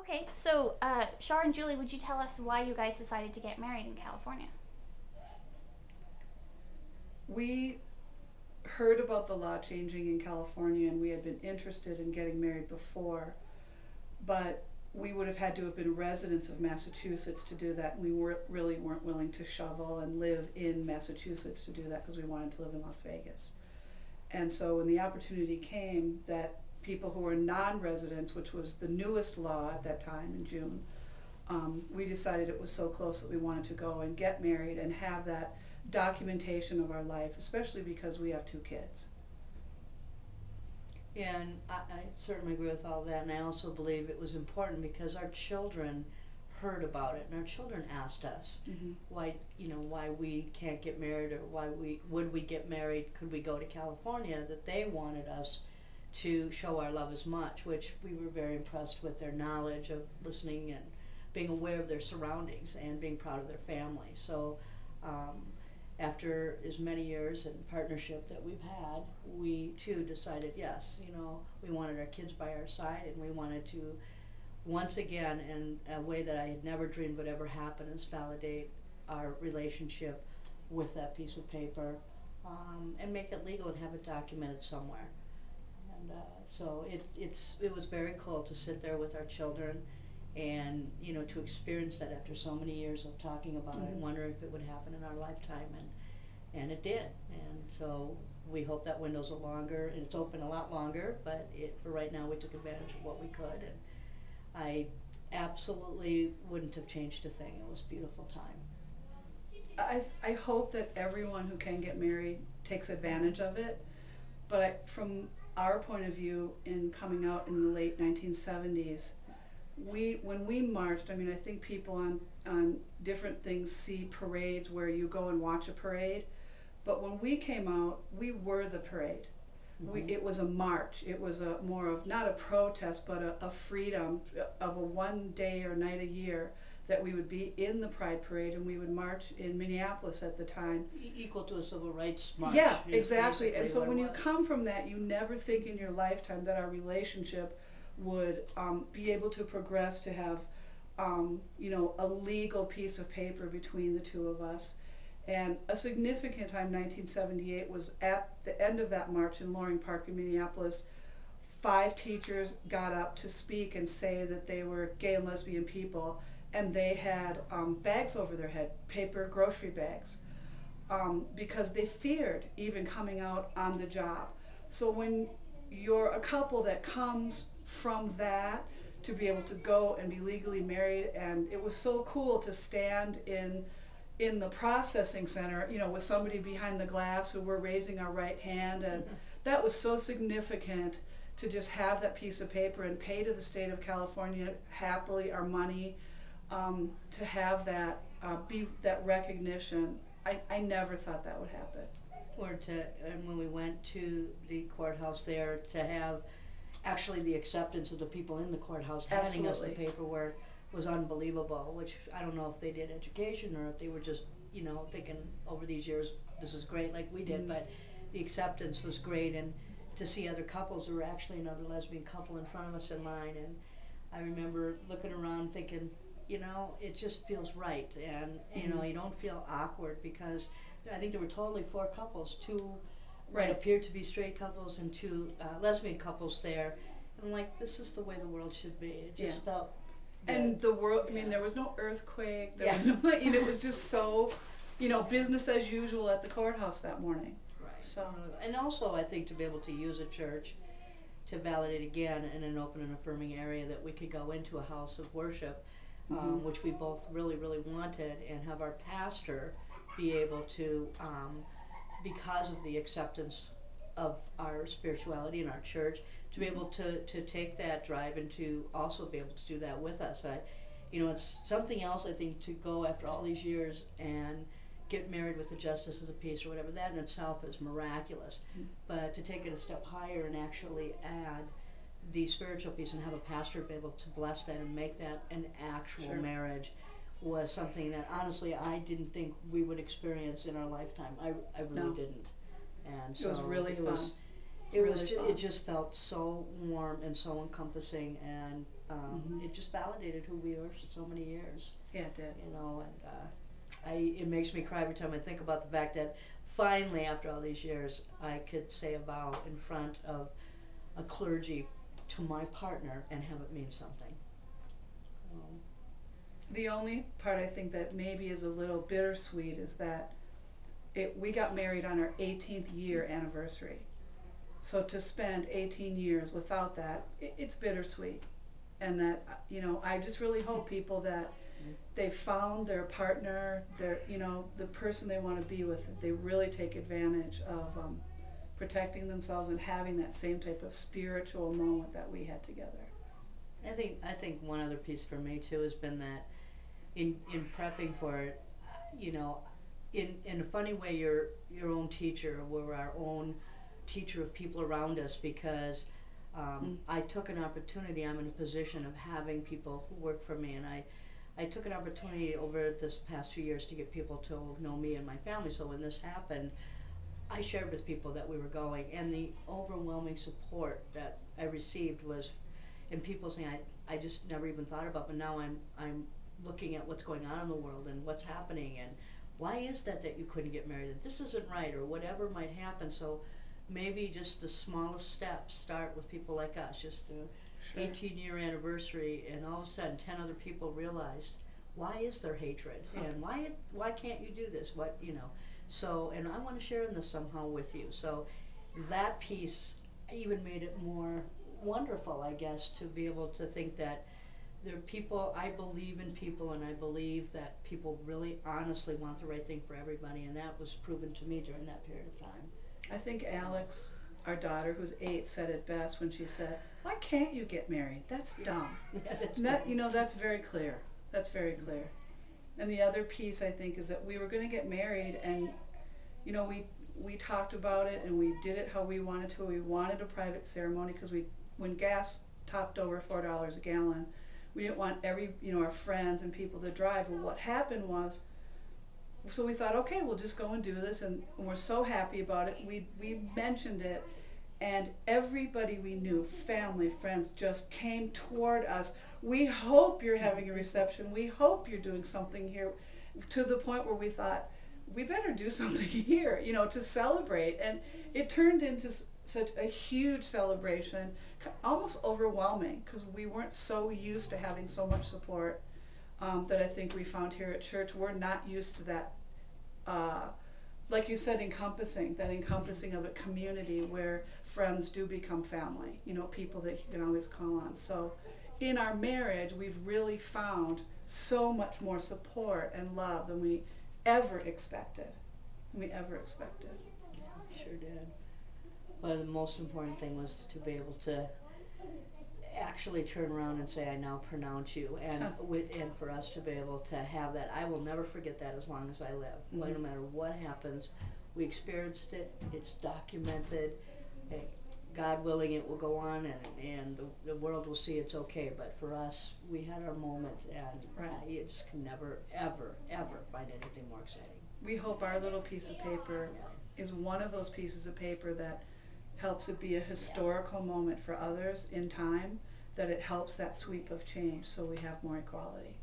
Okay, so Char and Julie, would you tell us why you guys decided to get married in California? We heard about the law changing in California and we had been interested in getting married before, but we would have had to have been residents of Massachusetts to do that. And we really weren't willing to shovel and live in Massachusetts to do that because we wanted to live in Las Vegas. And so when the opportunity came that people who were non-residents, which was the newest law at that time in June, we decided it was so close that we wanted to go and get married and have that documentation of our life, especially because we have two kids. And I certainly agree with all that, and I also believe it was important because our children heard about it, and our children asked us Mm-hmm. why we can't get married, or why we get married, could we go to California, that they wanted us to show our love as much, which we were very impressed with their knowledge of listening and being aware of their surroundings and being proud of their family. So after as many years in partnership that we've had, we too decided, yes, we wanted our kids by our side, and we wanted to once again, in a way that I had never dreamed would ever happen, is validate our relationship with that piece of paper, and make it legal and have it documented somewhere. And so it was very cool to sit there with our children and to experience that after so many years of talking about it and wonder if it would happen in our lifetime, and it did. And so we hope that window's longer, and it's open a lot longer, but for right now we took advantage of what we could, and I absolutely wouldn't have changed a thing. It was a beautiful time. I hope that everyone who can get married takes advantage of it, but from our point of view, in coming out in the late 1970s, when we marched, I mean, I think people on different things see parades where you go and watch a parade, but when we came out, we were the parade. It was a march. It was more of not a protest, but a freedom of a one day or night a year that we would be in the Pride Parade, and we would march in Minneapolis at the time. Equal to a civil rights march. Yeah, exactly. And so when you come from that, you never think in your lifetime that our relationship would be able to progress to have a legal piece of paper between the two of us. And a significant time, 1978, was at the end of that march in Loring Park in Minneapolis. 5 teachers got up to speak and say that they were gay and lesbian people, and they had bags over their head, paper grocery bags, because they feared even coming out on the job. So when you're a couple that comes from that to be able to go and be legally married, and it was so cool to stand in the processing center, with somebody behind the glass who were raising our right hand, and that was so significant to just have that piece of paper and pay to the state of California happily our money, to have that be that recognition. I never thought that would happen. And when we went to the courthouse there, to have actually the acceptance of the people in the courthouse handing us the paperwork was unbelievable, which I don't know if they did education or if they were just, thinking over these years, this is great like we did, but the acceptance was great. And to see other couples, there were actually another lesbian couple in front of us in line, and I remember looking around thinking, it just feels right, and you don't feel awkward, because I think there were totally 4 couples, 2 what appeared to be straight couples and 2 lesbian couples there, and I'm like, this is the way the world should be. It just felt good. And the world, I mean, there was no earthquake, there was no, it was just so, business as usual at the courthouse that morning. Right. So, and also I think to be able to use a church to validate again in an open and affirming area that we could go into a house of worship, which we both really, really wanted, and have our pastor be able to, because of the acceptance of our spirituality in our church, to be able to take that drive and to also be able to do that with us. It's something else, I think, to go after all these years and get married with the justice of the peace or whatever. That in itself is miraculous. But to take it a step higher and actually add the spiritual piece and have a pastor be able to bless that and make that an actual marriage was something that honestly I didn't think we would experience in our lifetime. I really didn't. And so it was really fun. It really was fun. it just felt so warm and so encompassing, and it just validated who we were for so many years. Yeah, it did. You know, and it makes me cry every time I think about the fact that finally, after all these years, I could say a vow in front of a clergy to my partner and have it mean something. The only part I think that maybe is a little bittersweet is that we got married on our 18th year anniversary. So to spend 18 years without that, it's bittersweet. And that, you know, I just really hope people that they found their partner, you know, the person they want to be with, that they really take advantage of protecting themselves and having that same type of spiritual moment that we had together. I think one other piece for me too has been that in prepping for it, you know, in a funny way, your own teacher, we're our own teacher of people around us, because I took an opportunity. I'm in a position of having people who work for me, and I took an opportunity over this past 2 years to get people to know me and my family. So when this happened, I shared with people that we were going, and the overwhelming support that I received was, and people saying I just never even thought about, but now I'm looking at what's going on in the world and what's happening, and why is that you couldn't get married, and this isn't right, or whatever might happen. So maybe just the smallest steps start with people like us, just a 18-year anniversary, and all of a sudden 10 other people realize, why is there hatred, and why can't you do this, what, you know. So, and I want to share in this somehow with you. So that piece even made it more wonderful, I guess, to be able to think that there are people, I believe in people, and I believe that people really honestly want the right thing for everybody, and that was proven to me during that period of time. I think Alex, our daughter, who's 8, said it best when she said, "Why can't you get married? That's dumb." Yeah, that's That, you know, that's very clear. That's very clear. And the other piece, I think, is that we were going to get married, and, you know, we talked about it, and we did it how we wanted to. We wanted a private ceremony, because when gas topped over $4 a gallon, we didn't want our friends and people to drive. Well, what happened was, so we thought, okay, we'll just go and do this, and we're so happy about it. We mentioned it, and everybody we knew, family, friends, just came toward us. We hope you're having a reception. We hope you're doing something here, to the point where we thought, we better do something here, you know, to celebrate. And it turned into such a huge celebration, almost overwhelming, because we weren't so used to having so much support that I think we found here at church. We're not used to that, like you said, encompassing of a community where friends do become family, you know, people that you can always call on. So in our marriage, we've really found so much more support and love than we ever expected. Yeah, sure did. Well, the most important thing was to be able to actually turn around and say, "I now pronounce you," and and for us to be able to have that, I will never forget that as long as I live. Mm-hmm. No matter what happens, we experienced it. It's documented. God willing, it will go on, and the world will see it's okay. But for us, we had our moment, and you just can never, ever, ever find anything more exciting. We hope our little piece of paper is one of those pieces of paper that helps it be a historical moment for others in time, that it helps that sweep of change so we have more equality.